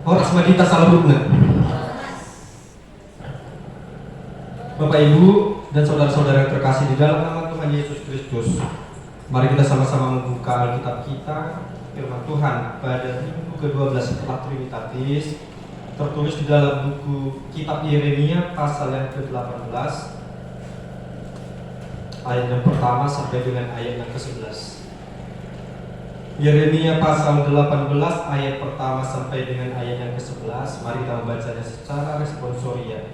Horas Madita Salahudna. Bapak Ibu dan saudara-saudara yang terkasih di dalam nama Tuhan Yesus Kristus, mari kita sama-sama membuka Alkitab kita, firman Tuhan pada minggu ke-12 setelah Trinitatis, tertulis di dalam buku kitab Yeremia pasal yang ke-18 ayat yang pertama sampai dengan ayat yang ke-11. Yeremia pasal 18 ayat pertama sampai dengan ayat yang ke-11. Mari kita membacanya secara responsoria.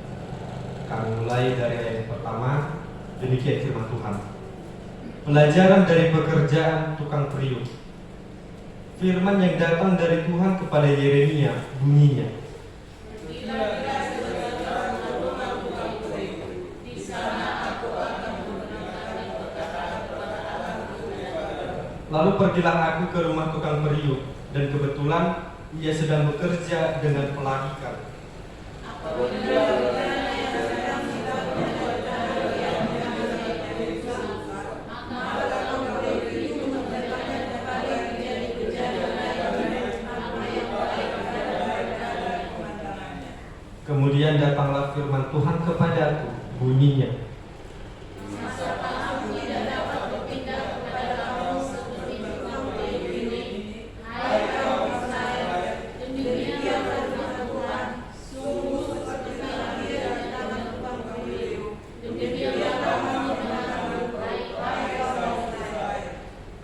Kami mulai dari ayat yang pertama. Demikian firman Tuhan. Pelajaran dari pekerjaan tukang periuk. Firman yang datang dari Tuhan kepada Yeremia bunyinya, lalu pergilah aku ke rumah tukang periuk, dan kebetulan ia sedang bekerja dengan pelagikan. Kemudian datanglah firman Tuhan kepadaku, bunyinya,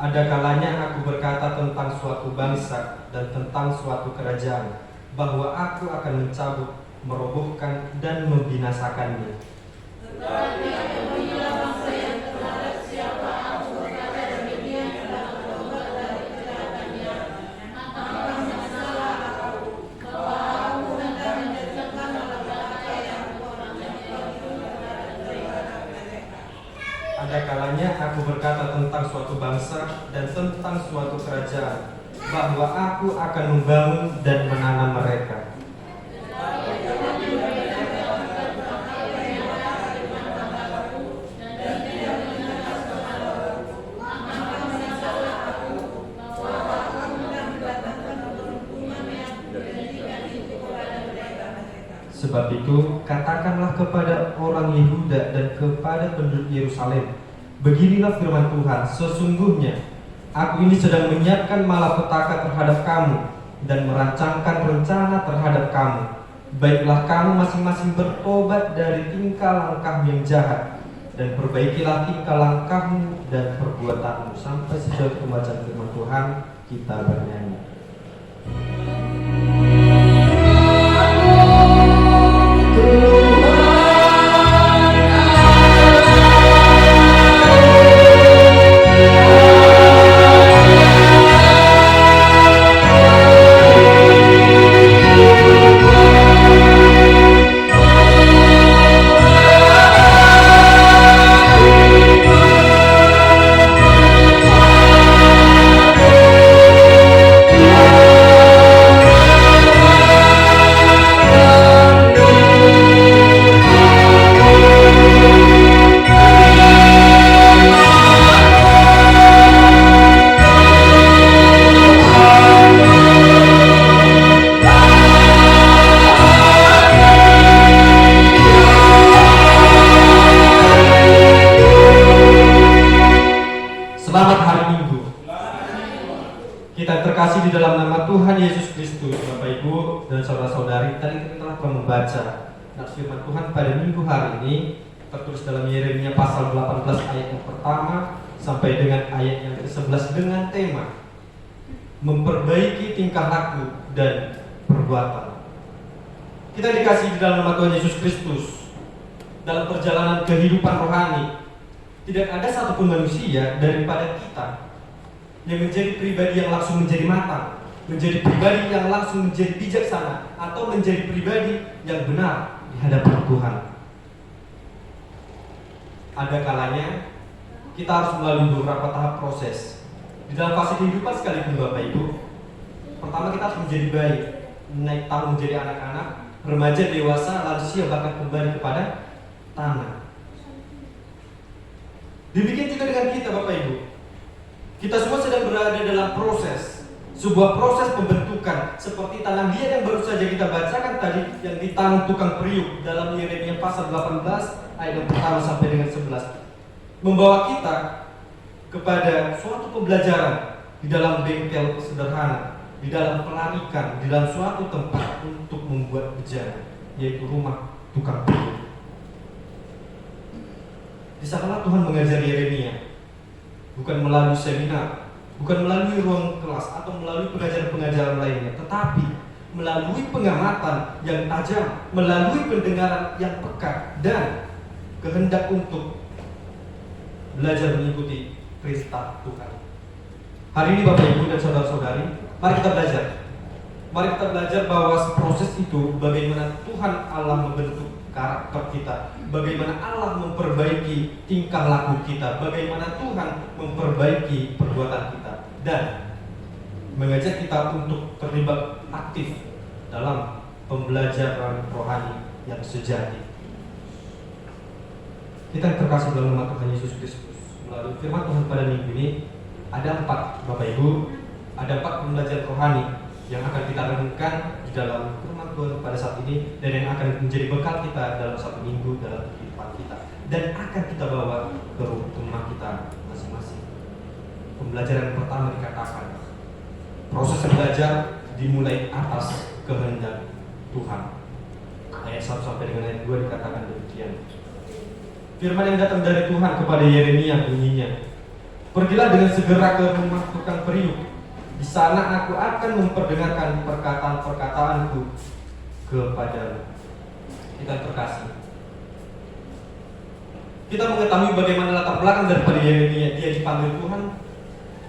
ada kalanya aku berkata tentang suatu bangsa dan tentang suatu kerajaan, bahwa aku akan mencabut, merobohkan, dan membinasakannya. Tetapi apabila bangsa yang terhadap siapa aku berkata demikian telah bertobat dari kejahatannya, maka masalah aku bahwa aku hendak menjatuhkan malapetaka yang orang Ada kalanya aku berkata tentang suatu bangsa dan tentang suatu kerajaan, bahwa aku akan membangun dan menanam mereka. Sebab itu, katakanlah kepada orang Yehuda dan kepada penduduk Yerusalem, beginilah firman Tuhan, sesungguhnya aku ini sedang menyiapkan malapetaka terhadap kamu dan merancangkan rencana terhadap kamu. Baiklah kamu masing-masing bertobat dari tingkah langkah yang jahat, dan perbaikilah tingkah langkahmu dan perbuatanmu. Sampai sejauh pembacaan firman Tuhan, kita bernyanyi. Di dalam nama Tuhan Yesus Kristus, Bapak Ibu dan saudara-saudari, tadi kita telah membaca firman Tuhan pada minggu hari ini, tertulis dalam Yeremia pasal 18 ayat yang pertama sampai dengan ayat yang ke-11 dengan tema memperbaiki tingkah laku dan perbuatan. Kita dikasih di dalam nama Tuhan Yesus Kristus dalam perjalanan kehidupan rohani. Tidak ada satupun manusia daripada kita yang menjadi pribadi yang langsung menjadi matang, menjadi pribadi yang langsung menjadi bijaksana, atau menjadi pribadi yang benar di hadapan Tuhan. Ada kalanya kita harus melalui beberapa tahap proses di dalam fase kehidupan sekalipun, Bapak Ibu. Pertama, kita harus menjadi baik, naik tahun menjadi anak-anak, remaja, dewasa, lansia, bahkan kembali kepada tanah. Demikian juga dengan kita, Bapak Ibu. Kita semua sedang berada dalam proses, sebuah proses pembentukan diperuntukkan seperti tanah liat yang baru saja kita bacakan tadi, yang ditanam tukang periuk dalam Yeremia pasal 18 ayat yang pertama sampai dengan 11, membawa kita kepada suatu pembelajaran di dalam bengkel sederhana, di dalam pelarikan, di dalam suatu tempat untuk membuat bejana, yaitu rumah tukang periuk. Di sanalah Tuhan mengajar Yeremia, bukan melalui seminar, bukan melalui ruang kelas atau melalui pengajaran-pengajaran lainnya, tetapi melalui pengamatan yang tajam, melalui pendengaran yang peka, dan kehendak untuk belajar mengikuti perintah Tuhan. Hari ini Bapak Ibu dan saudara-saudari, mari kita belajar. Mari kita belajar bahwa proses itu bagaimana Tuhan Allah membentuk karakter kita, bagaimana Allah memperbaiki tingkah laku kita, bagaimana Tuhan memperbaiki perbuatan kita, dan mengajak kita untuk terlibat aktif dalam pembelajaran rohani yang sejati. Kita yang terkasih dalam nama Tuhan Yesus Kristus, melalui firman Tuhan pada minggu ini ada 4, Bapak Ibu, ada 4 pembelajaran rohani yang akan kita renungkan di dalam firman Tuhan pada saat ini, dan yang akan menjadi bekal kita dalam 1 minggu dalam kehidupan kita, dan akan kita bawa ke rumah kita masing-masing. Pembelajaran pertama dikatakan, proses belajar dimulai atas kehendak Tuhan. Ayat 1 sampai dengan ayat 2 dikatakan demikian. Firman yang datang dari Tuhan kepada Yeremia bunyinya, pergilah dengan segera ke rumah tukang periuk. Di sana aku akan memperdengarkan perkataan-perkataanku kepadamu. Kita terkasih, kita mengetahui bagaimana latar belakang daripada Yeremia. Dia dipanggil Tuhan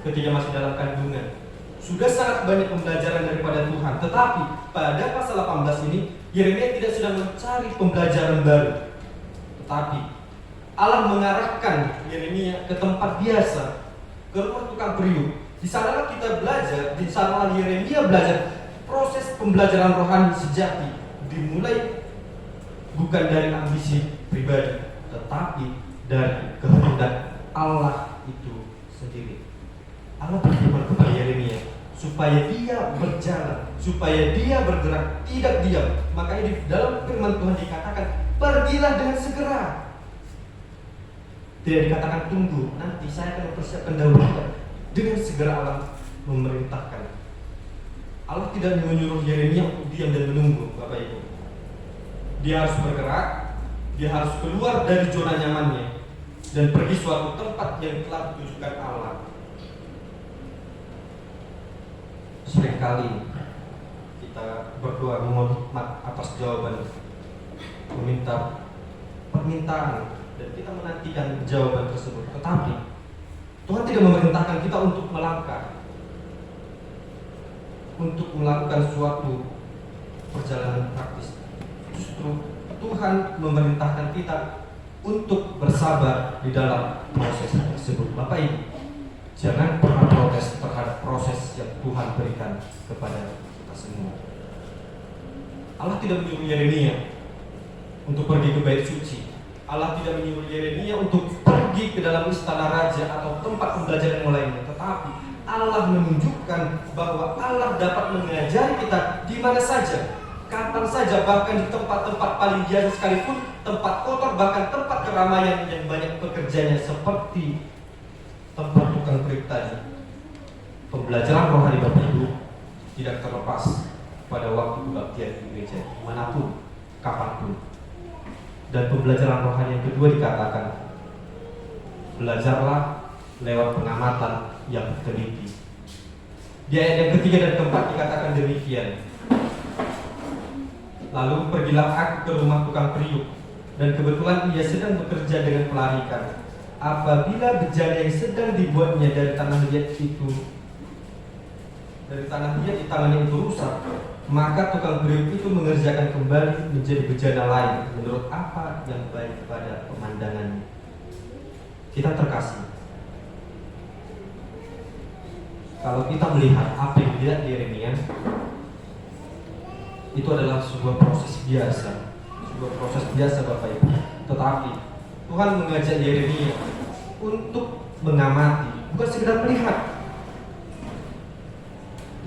ketika masih dalam kandungan. Sudah sangat banyak pembelajaran daripada Tuhan, tetapi pada pasal 18 ini Yeremia tidak sedang mencari pembelajaran baru, tetapi Allah mengarahkan Yeremia ke tempat biasa, ke rumah tukang periuk. Di sanalah kita belajar, di sanalah Yeremia belajar proses pembelajaran rohani sejati, dimulai bukan dari ambisi pribadi, tetapi dari kehendak Allah itu sendiri. Allah berfirman kepada Yeremia supaya dia berjalan, supaya dia bergerak, tidak diam. Makanya di dalam firman Tuhan dikatakan, pergilah dengan segera. Tidak dikatakan tunggu, nanti saya akan mempersiapkan dahulu. Dengan segera Allah memerintahkan. Allah tidak menyuruh Yeremia untuk diam dan menunggu, Bapak Ibu. Dia harus bergerak, dia harus keluar dari zona nyamannya dan pergi suatu tempat yang telah ditujukan Allah. Seringkali kita berdoa memohon atas jawaban, meminta permintaan, dan kita menantikan jawaban tersebut. Tetapi Tuhan tidak memerintahkan kita untuk melangkah, untuk melakukan suatu perjalanan praktis. Justru Tuhan memerintahkan kita untuk bersabar di dalam proses tersebut. Bapak Ibu, jangan pernah protes terhadap proses yang Tuhan berikan kepada kita semua. Allah tidak menyuruh Yeremia untuk pergi ke bait suci. Allah tidak menyuruh Yeremia untuk pergi ke dalam istana raja atau tempat pembelajaran yang lainnya, tetapi Allah menunjukkan bahwa Allah dapat mengajari kita di mana saja, kapan saja, bahkan di tempat-tempat paling biasa sekalipun, tempat kotor, bahkan tempat keramaian yang banyak pekerjanya seperti tempat tukang periuk tadi. Pembelajaran rohani Bapak Ibu tidak terlepas pada waktu kebaktian di gereja, dimanapun, kapanpun. Dan pembelajaran rohani yang kedua dikatakan, belajarlah lewat pengamatan yang teliti. Di ayat yang ketiga dan keempat dikatakan demikian, lalu pergilah aku ke rumah tukang periuk, dan kebetulan ia sedang bekerja dengan pelarikan. Apabila bejana yang sedang dibuatnya dari tanah liat di tangannya itu rusak, maka tukang periuk itu mengerjakan kembali menjadi bejana lain menurut apa yang baik pada pemandangannya. Kita terkasih, kalau kita melihat apa yang dilihat Yeremia, itu adalah sebuah proses biasa, Bapak Ibu. Tetapi Tuhan mengajak Yeremia untuk mengamati, bukan sekedar melihat.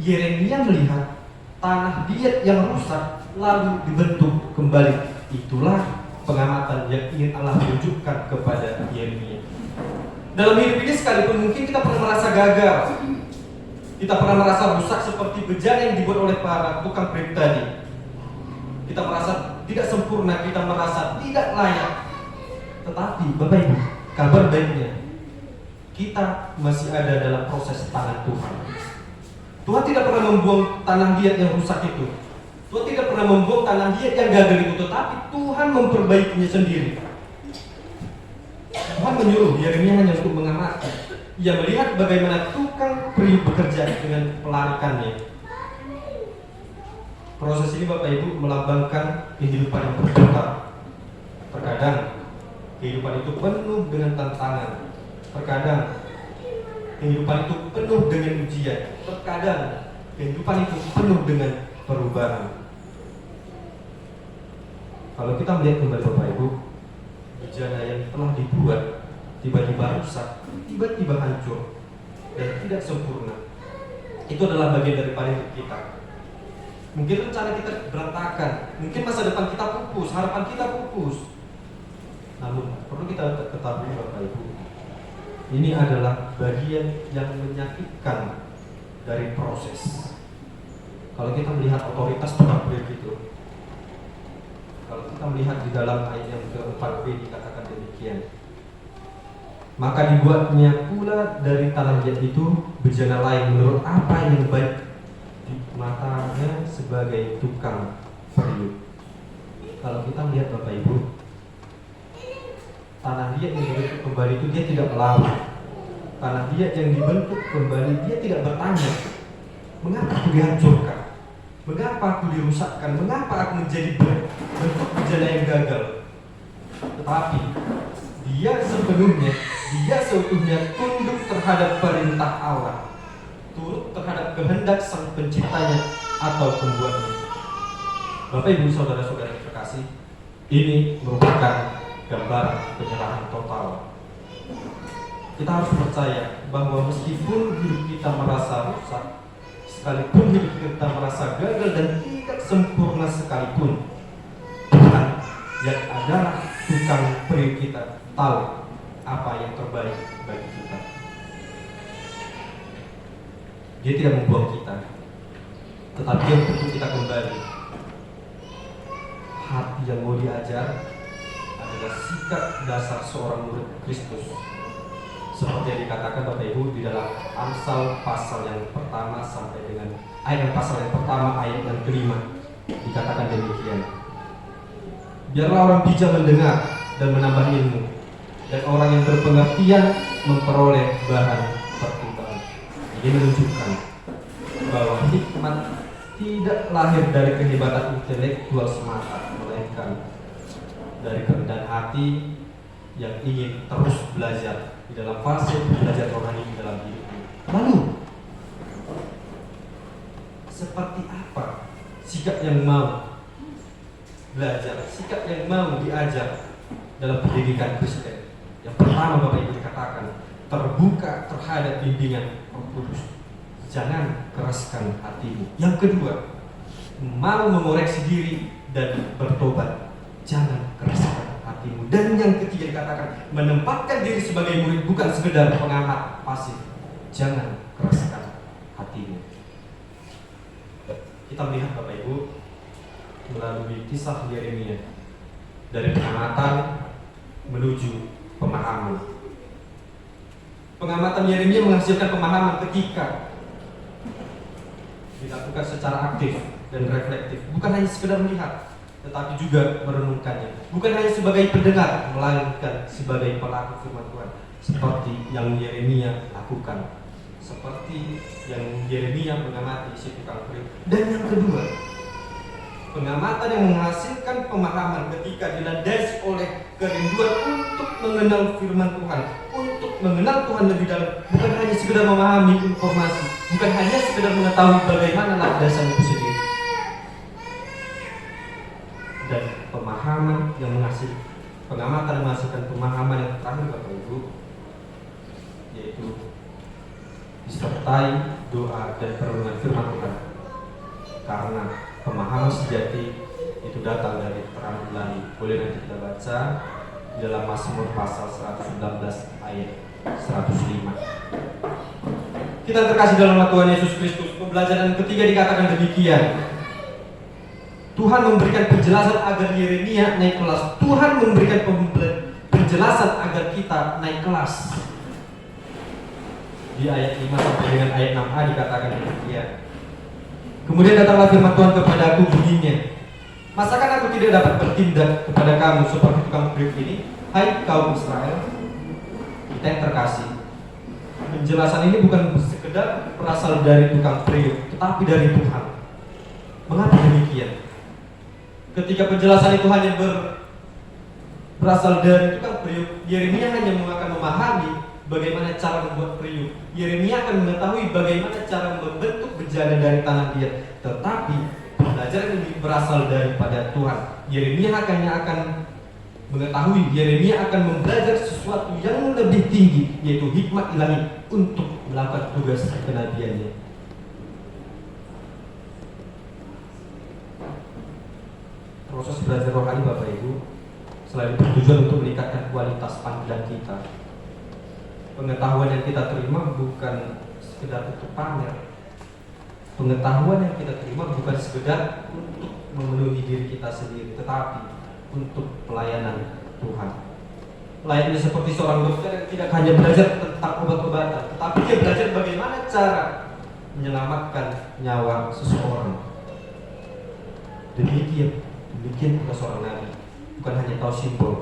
Yeremia melihat tanah diet yang rusak lalu dibentuk kembali. Itulah pengamatan yang ingin Allah tunjukkan kepada Yeremia. Dalam hidup ini sekalipun mungkin kita pernah merasa gagal, kita pernah merasa rusak seperti bejana yang dibuat oleh para tukang proyek tadi. Kita merasa tidak sempurna, kita merasa tidak layak. Tetapi Bapak Ibu, kabar baiknya, kita masih ada dalam proses tangan Tuhan. Tuhan tidak pernah membuang tanah diet yang rusak itu. Tuhan tidak pernah membuang tanah diet yang gagal itu, tetapi Tuhan memperbaikinya sendiri. Tuhan menyuruh Yeremia hanya untuk mengamati. Ia melihat bagaimana tukang periuk bekerja dengan pelarikannya. Proses ini Bapak Ibu melambangkan kehidupan yang berputar. Terkadang kehidupan itu penuh dengan tantangan. Terkadang kehidupan itu penuh dengan ujian. Terkadang kehidupan itu penuh dengan perubahan. Kalau kita melihat kembali Bapak Ibu, bejana yang telah dibuat tiba-tiba rusak, tiba-tiba hancur dan tidak sempurna. Itu adalah bagian daripada hidup kita. Mungkin rencana kita berantakan, mungkin masa depan kita pupus, harapan kita pupus. Namun perlu kita ketahui Bapak Ibu, ini adalah bagian yang menyakitkan dari proses. Kalau kita melihat otoritas tukang proyek itu, kalau kita melihat di dalam ayat yang ke-4b dikatakan demikian, maka dibuatnya pula dari tanah diet itu bejana lain menurut apa yang baik di matanya sebagai tukang periuk. Kalau kita melihat Bapak Ibu, tanah diet yang dibentuk kembali itu dia tidak melawan. Tanah diet yang dibentuk kembali dia tidak bertanya, mengapa aku dihancurkan? Mengapa aku dirusakkan? Mengapa aku menjadi bentuk bejana yang gagal? Tetapi dia sepenuhnya, dia seutuhnya tunduk terhadap perintah Allah, turut terhadap kehendak sang penciptanya atau pembuatnya. Bapak Ibu saudara-saudara yang terkasih, ini merupakan gambaran penyerahan total. Kita harus percaya bahwa meskipun hidup kita merasa rusak, sekalipun hidup kita merasa gagal dan tidak sempurna sekalipun, Tuhan yang adalah tukang periuk kita tahu apa yang terbaik bagi kita. Dia tidak membuang kita, tetapi dia untuk kita kembali. Hati yang mau diajar adalah sikap dasar seorang murid Kristus, seperti yang dikatakan Bapak Ibu di dalam Amsal pasal yang pertama sampai dengan ayat yang kelima, dikatakan demikian. Biarlah orang bijak mendengar dan menambah ilmu, dan orang yang berpengertian memperoleh bahan pertimbangan. Ini menunjukkan bahwa hikmat tidak lahir dari kehebatan intelektual semata, melainkan dari kerendahan hati yang ingin terus belajar di dalam fase belajar rohani di dalam hidupnya. Lalu, seperti apa sikap yang mau belajar, sikap yang mau diajar dalam pendidikan Kristen? Yang pertama Bapak Ibu dikatakan, terbuka terhadap bimbingan Roh Kudus. Jangan keraskan hatimu. Yang kedua, mau mengoreksi diri dan bertobat. Jangan keraskan hatimu. Dan yang ketiga dikatakan, menempatkan diri sebagai murid bukan sekedar pengamat pasif. Jangan keraskan hatimu. Kita melihat Bapak Ibu melalui kisah Yeremia dari pengamatan menuju pemahaman. Pengamatan Yeremia menghasilkan pemahaman ketika dilakukan secara aktif dan reflektif, bukan hanya sekedar melihat, tetapi juga merenungkannya. Bukan hanya sebagai pendengar, melainkan sebagai pelaku firman Tuhan, seperti yang Yeremia lakukan, seperti yang Yeremia mengamati si tukang periuk. Dan yang kedua, pengamatan yang menghasilkan pemahaman ketika dilandasi oleh kerinduan untuk mengenal firman Tuhan, untuk mengenal Tuhan lebih dalam, bukan hanya sekedar memahami informasi, bukan hanya sekedar mengetahui bagaimana landasan itu sendiri. Dan pemahaman yang menghasilkan, pengamatan yang menghasilkan pemahaman yang terakhir Bapak Ibu, yaitu disertai doa, dan perenungan firman Tuhan. Karena pemahaman sejati itu datang dari terang ilahi. Boleh nanti kita baca di dalam Mazmur pasal 119 ayat 105. Kita terkasih dalam Tuhan Yesus Kristus, pembelajaran ketiga dikatakan demikian. Tuhan memberikan penjelasan agar Yeremia naik kelas. Tuhan memberikan penjelasan agar kita naik kelas. Di ayat 5 sampai dengan ayat 6a dikatakan demikian. Kemudian datanglah firman Tuhan kepadaku bunyinya, masakan aku tidak dapat bertindak kepada kamu seperti tukang periuk ini, hai kaum Israel? Kita yang terkasih, penjelasan ini bukan sekedar berasal dari tukang periuk, tetapi dari Tuhan. Mengapa demikian? Ketika penjelasan itu hanya berasal dari tukang periuk, Yeremia hanya akan memahami bagaimana cara membuat periuk. Yeremia akan mengetahui bagaimana cara membentuk bejana dari tanah liat. Tetapi pelajaran ini berasal daripada Tuhan. Yeremia akan mengetahui, Yeremia akan membelajar sesuatu yang lebih tinggi, yaitu hikmat ilahi untuk melakukan tugas kenabiannya. Proses belajar rohani Bapak Ibu selain bertujuan untuk meningkatkan kualitas panggilan kita, pengetahuan yang kita terima bukan sekedar untuk pamer. Pengetahuan yang kita terima bukan sekedar untuk memenuhi diri kita sendiri, tetapi untuk pelayanan Tuhan. Layaknya seperti seorang dokter yang tidak hanya belajar tentang obat-obatan, tetapi dia belajar bagaimana cara menyelamatkan nyawa seseorang. Demikian pula seorang nabi, bukan hanya tahu simbol,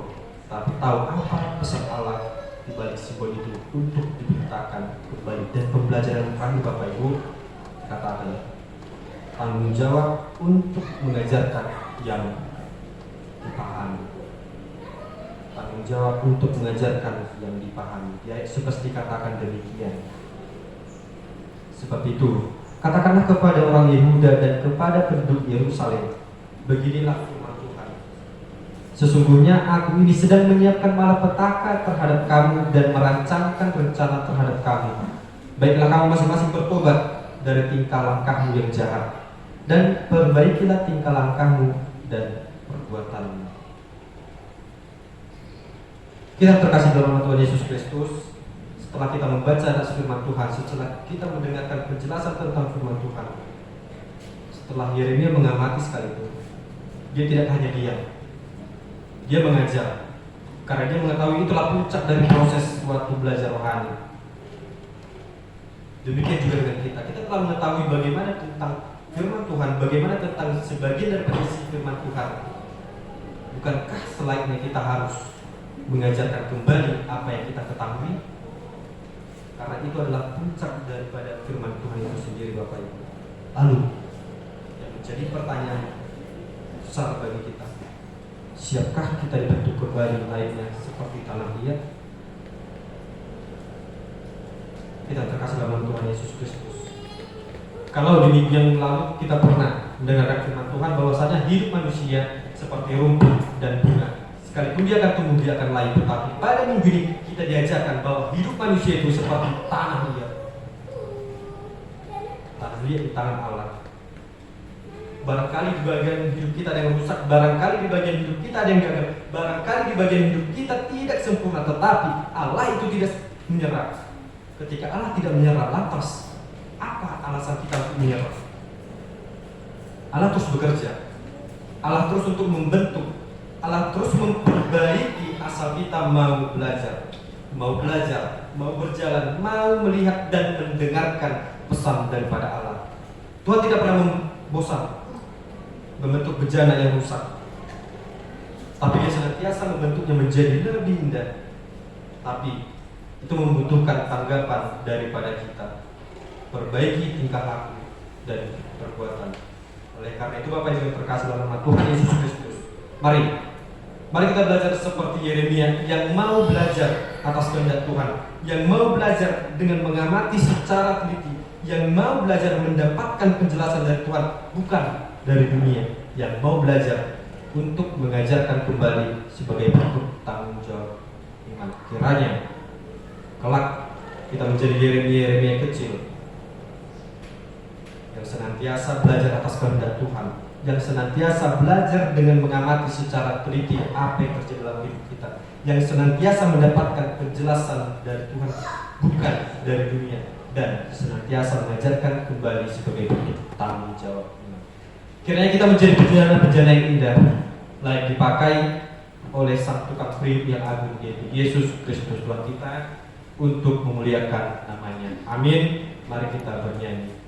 tapi tahu apa pesan Allah di balik simbol itu untuk diberitakan kembali. Dan pembelajaran kami Bapak Ibu katakan tanggung jawab untuk mengajarkan yang dipahami. Tanggung jawab untuk mengajarkan yang dipahami. Ya, seperti dikatakan demikian. Sebab itu, katakanlah kepada orang Yehuda dan kepada penduduk Yerusalem, beginilah firman Tuhan. Sesungguhnya aku ini sedang menyiapkan malapetaka terhadap kamu dan merancangkan rencana terhadap kamu. Baiklah kamu masing-masing bertobat dari tingkah langkahmu yang jahat, dan perbaikilah tingkah langkahmu dan perbuatanmu. Kita terkasih dalam Tuhan Yesus Kristus, setelah kita membaca firman Tuhan, setelah kita mendengarkan penjelasan tentang firman Tuhan, setelah Yeremia mengamati sekalipun, dia tidak hanya diam, dia mengajar, karena dia mengetahui itulah puncak dari proses suatu belajar rohani. Demikian juga dengan kita telah mengetahui bagaimana tentang firman Tuhan, bagaimana tentang sebagian dari isi firman Tuhan. Bukankah selainnya kita harus mengajarkan kembali apa yang kita ketahui? Karena itu adalah puncak daripada firman Tuhan itu sendiri Bapak Ibu. Lalu yang menjadi pertanyaan besar bagi kita, siapkah kita dibentuk kembali lainnya seperti tanah liat? Kita terkasih dalam Tuhan Yesus Kristus. Kalau di minggu yang lalu kita pernah mendengarkan firman Tuhan bahwasanya hidup manusia seperti rumput dan bunga, sekalipun dia akan tumbuh, dia akan layu. Tetapi pada minggu ini kita diajarkan bahwa hidup manusia itu seperti tanah liat. Tanah liat di tangan Allah. Barangkali di bagian hidup kita ada yang rusak, barangkali di bagian hidup kita ada yang gagal, barangkali di bagian hidup kita tidak sempurna, tetapi Allah itu tidak menyerah. Ketika Allah tidak menyerah, lantas apa alasan kita untuk menyerah? Allah terus bekerja, Allah terus untuk membentuk, Allah terus memperbaiki asal kita mau belajar, mau berjalan, mau melihat dan mendengarkan pesan daripada Allah. Tuhan tidak pernah bosan membentuk bejana yang rusak, tapi Dia senantiasa membentuknya menjadi lebih indah. Tapi itu membutuhkan tanggapan daripada kita. Perbaiki tingkah laku dan perbuatan. Oleh karena itu Bapak Ibu yang terkasih dalam nama Tuhan Yesus Kristus, mari kita belajar seperti Yeremia yang mau belajar atas kehendak Tuhan, yang mau belajar dengan mengamati secara teliti, yang mau belajar mendapatkan penjelasan dari Tuhan, bukan dari dunia, yang mau belajar untuk mengajarkan kembali sebagai bentuk tanggung jawab iman. Kiranya kelak kita menjadi Yeremia kecil yang senantiasa belajar atas kehendak Tuhan, yang senantiasa belajar dengan mengamati secara teliti apa yang terjadi dalam hidup kita, yang senantiasa mendapatkan penjelasan dari Tuhan bukan dari dunia, dan senantiasa mengajarkan kembali sebagai bentuk tanggung jawab. Kiranya kita menjadi bejana-bejana yang indah, layak dipakai oleh Sang Tukang Priuk yang agung, yaitu Yesus Kristus Tuhan kita, untuk memuliakan namanya. Amin. Mari kita bernyanyi.